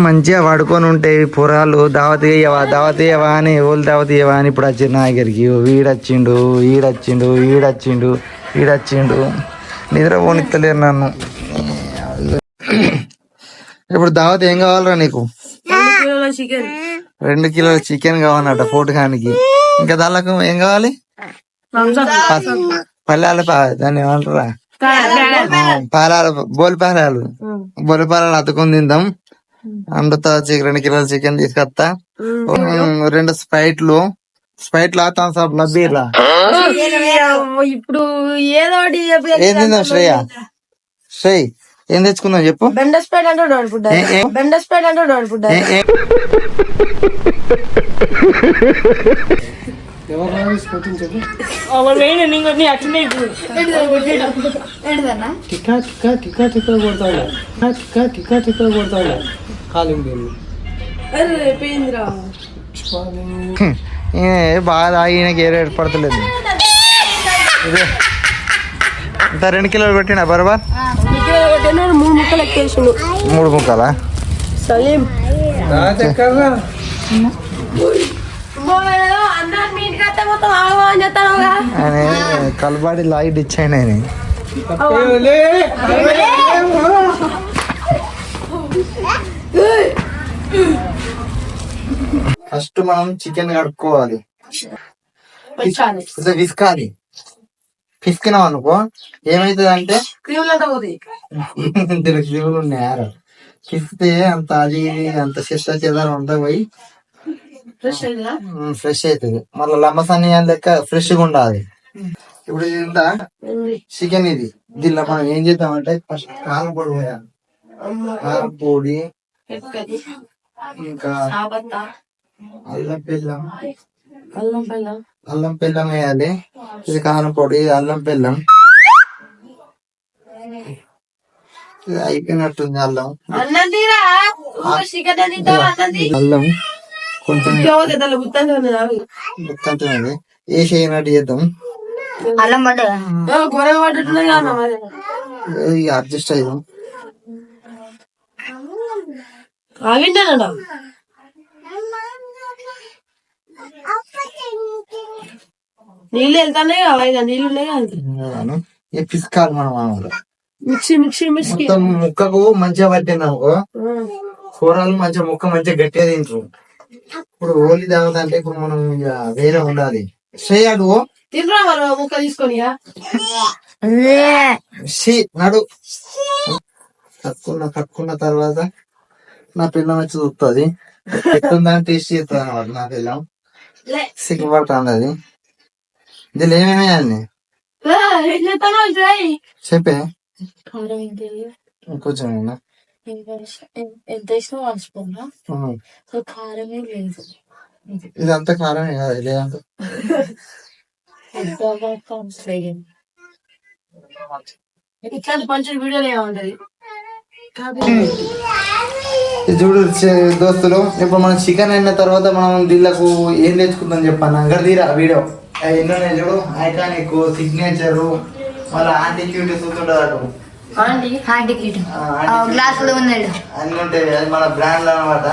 మంచిగా పడుకొని ఉంటే పొరాలు దావత్ ఇయ్యవా అని ఓళ్ళు దావత్ ఇయ్యవా అని ఇప్పుడు వచ్చిండు నా దగ్గరికి. వీడొచ్చిండు ఈడొచ్చిండు నిద్ర పోనిస్తలేరు నన్ను. ఇప్పుడు దావత్ ఏం కావాలరా నీకు? 2 కిలోల చికెన్ కావాలన్నట పోటుకానికి. ఇంకా దానికి ఏం కావాలి? పల్లెల దాన్ని ఏమంటారా పాలాలు బోలిపాలాలు అతుకొని తిందాం. అండుతా 2 కిలోల చికెన్ తీసుకొస్తా. 2 స్ప్రైట్లు థమ్స్ అప్ బీర్లా. ఇప్పుడు ఏదో ఏం తిందాం శ్రేయ్ ఏం తెచ్చుకుందాం చెప్పు. బెండస్పేట్ అంటే బాగా తాగి ఈయనకి ఏర్పడతలేదు. ఇంత 2 కిలోలు పెట్టినా బరాబర్ 3 ముక్కలు ఎక్కేసిండు. 3 ముక్కలా? సలీం కలబాడి లాగి ఇచ్చాను ఆయన. ఫస్ట్ మనం చికెన్ కడుక్కోవాలి, విసుకాలి. పిసికినాం అనుకో ఏమైతుంది అంటే క్రీములు ఉన్నాయి. పిసికితే అంత అది అంత చెదారం అంతా పోయి ఫ్రెష్ అవుతుంది. మళ్ళీ లమ్మసన్ని లెక్క ఫ్రెష్ గా ఉండాలి. ఇప్పుడు ఇదంతా చికెన్ ఇది. దీనిలో మనం ఏం చేద్దామంటే ఫస్ట్ కారం పొడి పోయాలి. కారం పొడి ఇంకా అల్లం బెల్లం వేయాలి. ఇది కారం పొడి, అల్లం బెల్లం. ఇది అయిపోయినట్టుంది. అల్లం కొంచెం వేసి అయినట్టు చేద్దాం. అడ్జస్ట్ అయ్యాం. నీళ్ళు వెళ్తానే నీళ్ళు పిసుకాలి మనం. మిక్సీ మొత్తం ముక్కకు మంచిగా పట్టింది అనుకో కూరలు ముక్క మంచిగా గట్టిగా తింటారు. ఇప్పుడు ఓలి దావత అంటే ఇప్పుడు మనం ఇక వేరే ఉండాలి. శ్రేయాడు తినరా ముక్క తీసుకొని నడు కట్టుకున్న తర్వాత నా పిల్లం వచ్చి చూస్తుంది. ఎట్టుందని టేస్ట్ చేస్తుంది అనమాట. నా పిల్లం సిగ్గుపడుతుంది. అది ఇందులో ఏమేమి చెప్పే కొంచెం ఇదంతా కారమే కాదు. లేదంతా ఇట్లాంటి పంచిన వీడియోలు ఏముంటది చూడు దోస్తులు. ఇప్పుడు మనం చికెన్ అయిన తర్వాత మనం దీళ్ళకు ఏం తెచ్చుకుందాం చెప్పాను. అంగడిరా వీడియో ఎన్నో చూడు. ఐకానిక్, సిగ్నేచర్, మళ్ళీ ఆంటీ క్యూటీ చూస్తుంటారు. అటు అన్ని ఉంటాయి. అది మన బ్రాండ్ అనమాట.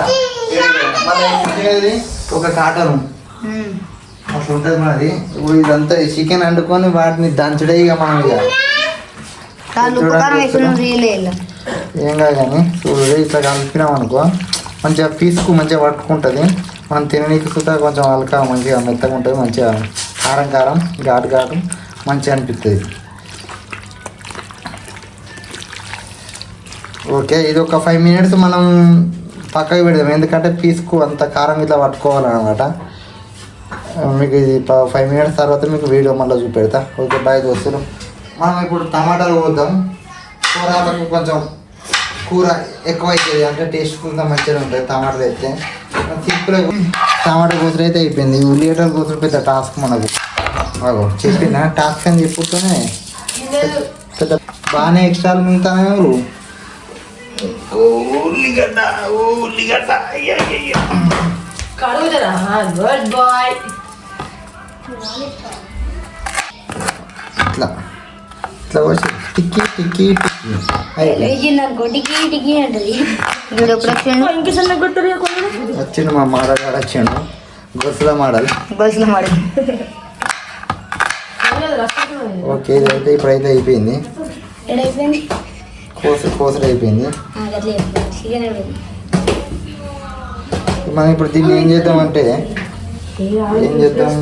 మళ్ళీ ఒక కాటన్ అట్లా ఉంటుంది మనది. ఇప్పుడు ఇదంతా చికెన్ వండుకొని వాటిని దంచుడే ఇక మనం ఇక ఏం కాదు. కానీ చూడు ఇట్లా కలిపినాం అనుకో మంచిగా పీసుకు మంచిగా పట్టుకుంటుంది. మనం తిననీకి సుతా కొంచెం హల్కా మంచిగా మెత్తగా ఉంటుంది. మంచిగా కారం ఘాటు మంచిగా అనిపిస్తుంది. ఓకే, ఇది ఒక 5 minutes మనం పక్కకి పెడదాం. ఎందుకంటే పీసుకు అంత కారం ఇట్లా పట్టుకోవాలన్నమాట. మీకు ఇది 5 minutes తర్వాత మీకు వీడియో మళ్ళీ చూపెడతా. ఓకే బాయ్ దోస్తులు. మనం ఇప్పుడు టమాటాలు పోద్దాం. కూరలకు కొంచెం కూర ఎక్కువ అవుతుంది అంటే టేస్ట్ కొంచెం మంచిగా ఉంటుంది. టమాటాలు అయితే సింపుల్ టమాటా కూతురు అయితే అయిపోయింది. ఉల్లిగడ్డల కూతురు పెద్ద టాస్క్ మనకు. చెప్పిన టాస్క్ అని చెప్పుతూనే పెద్ద బాగానే ఎక్స్ట్రాలు మిగుతానే. ఉల్లిగడ్డ ఇట్లా ఇట్లా వచ్చి టిక్కీ టిక్కీ టిక్కీ లేచిందనుకో టికి టికి అంటది. ఇప్పుడు ఎప్పుడు వచ్చాడు? వచ్చిండు మా మోడల్ గారు వచ్చిండు. గొలుసుల మోడల్. బస్సులో మాట ఓకే ఇదైతే ఇప్పుడైతే అయిపోయింది. ఎడైపోయింది కోసలు అయిపోయింది. అట్లే చికెన్ అయిపోయింది. మనం ఇప్పుడు దీన్ని ఏం చేద్దామంటే ఏం చేద్దాం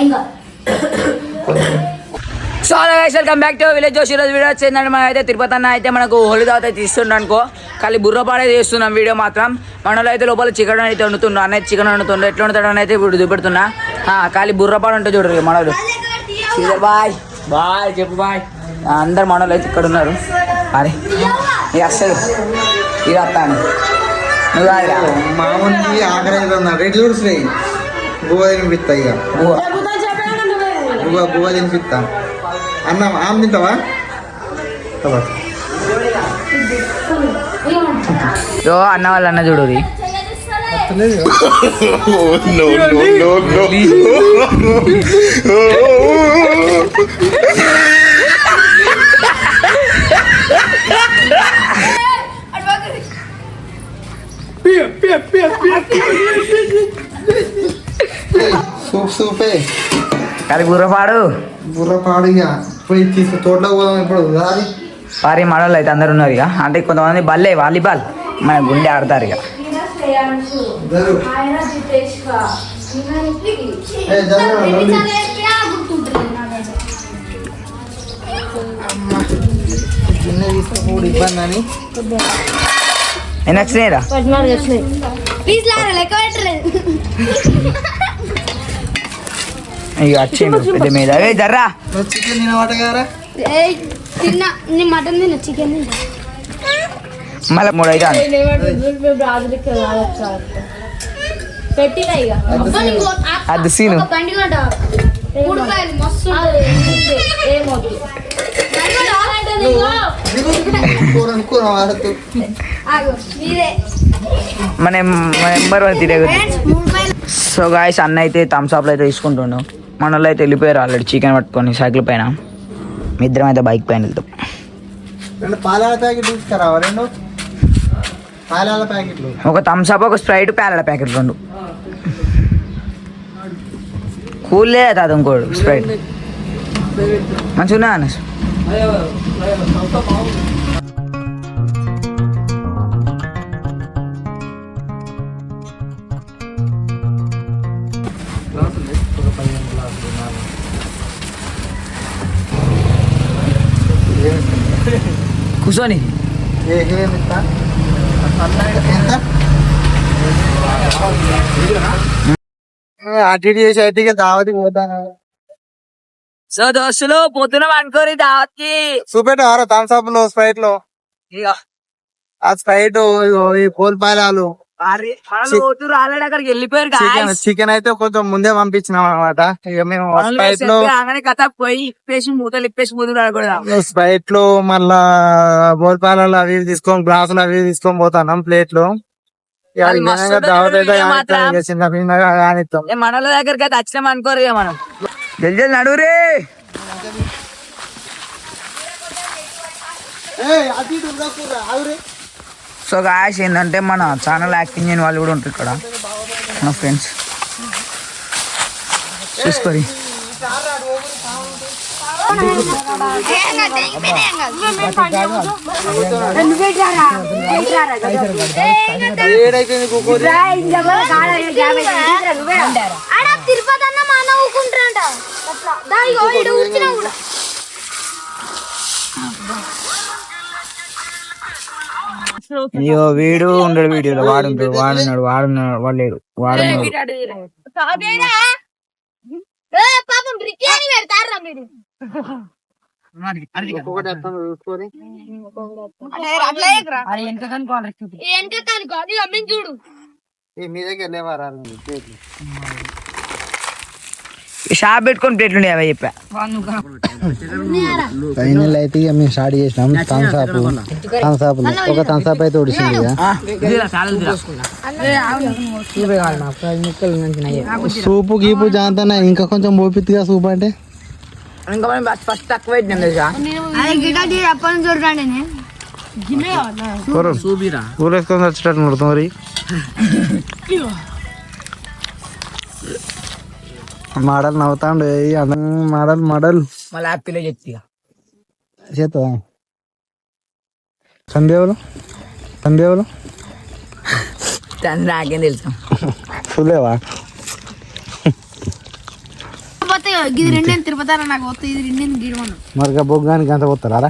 ఇంకా so welcome back to village జోష్. ఈరోజు వీడియో వచ్చిందంటే మనం అయితే తిరుపతి అన్న అయితే మనకు హోలీ దావత్ అయితే ఇస్తుండ అనుకో. ఖాళీ బుర్రపాడే చేస్తున్నాం వీడియో మాత్రం. మనలో అయితే లోపల చికెన్ అయితే వండుతుండ్రు. అన్న చికెన్ వండుతుండ్రు. ఎట్లా వండుతాడని అయితే ఇప్పుడు చూపెడుతున్నా. ఖాళీ బుర్రపాడు ఉంటుంది చూడరు మనలు. బాయ్ బాయ్ చెప్పు బాయ్. అందరు మనలు అయితే ఇక్కడ ఉన్నారు. అరే ఇక అసలు ఇది వస్తాను నువ్వు కాదురా. మామూలుకి ఆకలి రెడ్ జూడ్స్ గువ్వ తినిపిస్తా. ఇక గువ్వ తినిపిస్తా. అన్న ఆమె తింటావా? యో అన్న వాళ్ళు అన్న చూడు సూపే కానీ బుర్రపాడు బుర్రపాడు. ఇక పోయి తీసుకు తోటలో పోదాం ఇప్పుడు. అది వారి మనోళ్ళు అయితే అందరు ఉన్నారు. ఇక అంటే కొంతమంది బల్లే వాలీబాల్ మన గుండె ఆడతారు. ఇక గిన్నె తీసుకోకూడదు ఇబ్బంది అని నేను వచ్చినాయిరా. ఇక వచ్చిండు పెద్ద మీద. జర్రా చికెన్ తినమాట కదా. తిన్నా నీ మటన్ తిన్నా చికెన్ తిన్నా. మళ్ళీ 3 అయితే అది సీను. మన నెంబర్ 1 తిరగదు. సో గాయస్ అన్న అయితే థమ్స్అప్లో అయితే తీసుకుంటుండు. మన వాళ్ళు అయితే వెళ్ళిపోయారు ఆల్రెడీ చికెన్ పట్టుకొని సైకిల్ పైన. మీ ఇద్దరం అయితే బైక్ పైన వెళ్తాం. 2 పాలాల ప్యాకెట్ తీసుకురావా? 2 పాలాల ప్యాకెట్లు, ఒక థమ్స్అప్, ఒక స్ప్రైట్, ప్యాలెల ప్యాకెట్ 2. కూల్లే తాత ఇంకోడు స్ప్రైట్ మంచిగా ఉన్నా అన్న. కూర్చొని అటు ఇటు చేసి అయితే దావతి పోతాను. సో దోస్తులు పొద్దున అనుకోరి దావత్కి చూపెట్టారా థమ్స్అప్ లో స్ప్రైట్ లో? ఇక ఆ స్ప్రైట్ ఈ కోల్పాయలాలు ఆల్రెడీ అక్కడికి వెళ్ళిపోయారు. చికెన్ అయితే కొంచెం ముందే పంపించినాం అనమాట. ఇక మేము స్ప్రైట్ లో కథ పోయి ఇప్పేసి మూతలు ఇప్పేసి మూతలు ఆడకూడదు. స్ప్రైట్ లో మళ్ళా బోల్పాయలు అవి తీసుకొని గ్లాసులు అవి తీసుకొని పోతాం ప్లేట్ లో. దావత్ అయితే చిన్న పిన్నగా కానిస్తాం. మనల దగ్గరికి అయితే వచ్చినాం అనుకోరు. ఇక మనం జల్జల్ నడురే. సో గాయస్ ఏంటంటే మన ఛానల్ యాక్టింగ్ చేయని వాళ్ళు కూడా ఉంటారు ఇక్కడ మన ఫ్రెండ్స్. చూసుకోరి తిరుపతి అన్న మా అన్న ఊకుంటారంట. అయ్యో వీడు ఉండడు వీడియోలో. వాడున్నాడు వాడు లేడు. వాడున్నాడు పాపం బిర్యానీ పెడతారా మీరు? చూడు మీ దగ్గర లేవారా? షాప్ పెట్టుకొని ప్లేట్లు ఉండే అవి చెప్పా. ఫైనల్ అయితే ఇక మేము స్టార్ట్ చేసినాం. థమ్స్అప్ ఒక థమ్స్అప్ అయితే ఉడిసింది. సూపు గీపు జాంతనా ఇంకా కొంచెం పోపిద్దిగా సూప్ అంటే ఇంకా మనం ఫస్ట్ తక్కువ పెట్టినాం తెలుసా అదే గిటార్ అప్పని చూడండి ఊరేసుకొని వచ్చేటట్టు ముడతాం మరి మాడల్ నవ్వుతాండు మాడల్ మళ్ళీ హ్యాపీలో చెప్తి చేద్దా సందేవులు నాకేం తెలుసా చూలేవా ఇది రెండేళ్ళు తిరుపతి నాకు పోతే ఇది రెండేళ్ళు గీడమను మరి బొగ్గానికి అంత పోతారా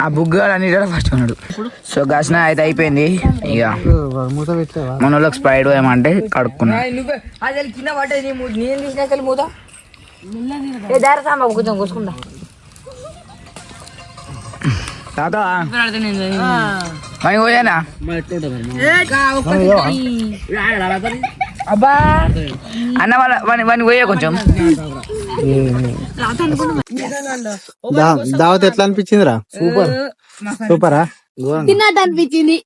ఆ బుగ్గు అన్ని ఫస్ట్ ఉన్నాడు. సో ఘర్షణ అయితే అయిపోయింది. ఇక మూత పెట్టావా మన వాళ్ళకి స్ప్రైడ్ ఏమంటే కడుక్కున్నా. తాత మై పోయానా అబ్బా అన్న వాడిని పోయా కొంచెం. దావత్ ఎట్లా అనిపించిందిరా? సూపరా తిన్నట్టు అనిపించింది.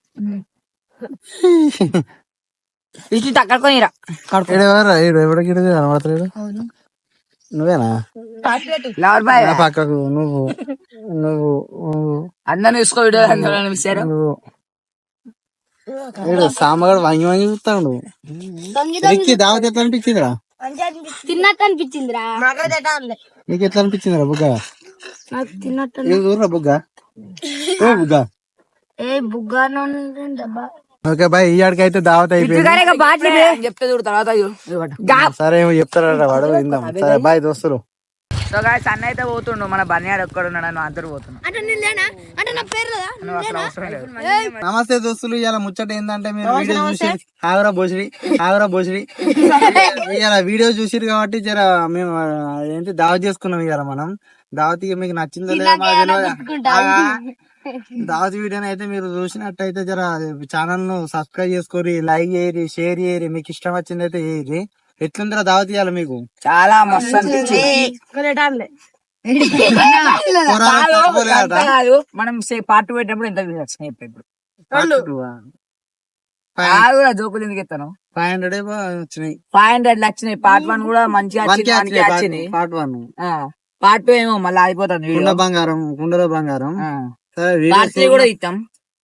ఇటు తక్కడుకోనిరా ఎవరికి కనబడతలేడు. నువ్వేనా లవర్ బాయ్ పక్కకు? నువ్వు అందరిని చూసుకో వీడియో నువ్వు సామగాడు వంగి చూస్తాడు. దావత్ ఎట్లా అనిపించిందిరా? తిన్నట్టు అనిపించిందిరా. నీకు ఎట్లా అనిపించిందిరా బుగ్గ? నాకు తిన్నట్టు ఊర్రా బుగ్గ బుగ్గ. ఏ బుగ్గా ఓకే బాయ్, ఈ ఆడికి అయితే దావత్ అయిపోయింది. చెప్తే చూడు తర్వాత సరే ఏమో చెప్తారా వాడు, విందాం. సరే బాయ్ దోస్తులు. సో గాయ్స్ అన్న అయితే పోతుండు, మన బన్యాడు ఒక్కడ ఉన్నాడు, నువ్వు అందరు పోతున్నావు. నువ్వు అసలు అవసరం లేదు. నమస్తే దోస్తులు, ఇవాళ ముచ్చట ఏంటంటే మీరు వీడియో చూసి ఆగరా బోసిడి ఇవాళ వీడియో చూసిరు కాబట్టి జర మేము ఏంటి దావత్ చేసుకున్నాం. ఇవాళ మనం దావత్ మీకు నచ్చిందో లేదో మాకు తెలియదు. దావత్ వీడియోని అయితే మీరు చూసినట్టయితే జర ఛానల్ ను సబ్స్క్రైబ్ చేసుకోరి, లైక్ చేయరి, షేర్ చేయరి. మీకు ఇష్టం వచ్చింది అయితే చేయరి. ఎట్లుందిరా దావత్ ఇవ్వాలి మీకు? చాలా మస్తు అనిపించింది. మనం పార్ట్ పెట్టినప్పుడు ఎంత వచ్చినాయి? ఇప్పుడు జోకులు ఎందుకు ఎత్తాను? 500 వచ్చినాయి. 500 వచ్చినాయి. పార్ట్ 1 కూడా మంచిగా వచ్చింది. పార్ట్ 1. పార్ట్ 2 ఏమో మళ్ళీ ఆగిపోతుంది. కుండలో బంగారం. పార్ట్ 3 కూడా ఇస్తాం.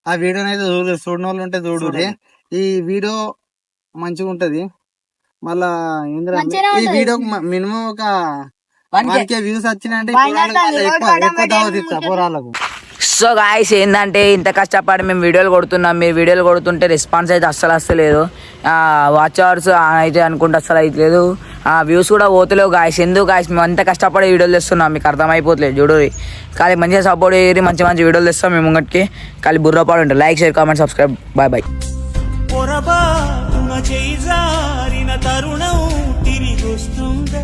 ఆ వీడియోని అయితే చూడని వాళ్ళు ఉంటే చూడు. ఈ వీడియో మంచిగా ఉంటది. మళ్ళా ఈ వీడియో మినిమం ఒక 1K వ్యూస్ వచ్చినాయంటే ఎక్కువ దావత్ ఇస్తా పోరాళ్ళకు. సో గాయస్ ఏంటంటే ఇంత కష్టపడి మేము వీడియోలు కొడుతున్నాం. మీరు వీడియోలు కొడుతుంటే రెస్పాన్స్ అయితే అస్సలు వస్తలేదు. వాచ్ అవర్స్ అయితే అనుకుంటే అస్సలు అయితే లేదు. వ్యూస్ కూడా పోతలేవు గాయస్. ఎందుకు గాయస్? మేము అంత కష్టపడి వీడియోలు తెస్తున్నాం, మీకు అర్థమైపోతలేదు. చూడరి కానీ మంచిగా సపోర్ట్ చేయరి, మంచి మంచి వీడియోలు తెస్తాం మేము ముంగటికి. కానీ బుర్రపాడు ఉంటుంది. Like, share, comment, subscribe. Bye bye. పొరపాటున చేయి జారిన తరుణం తిరిగొస్తుందా?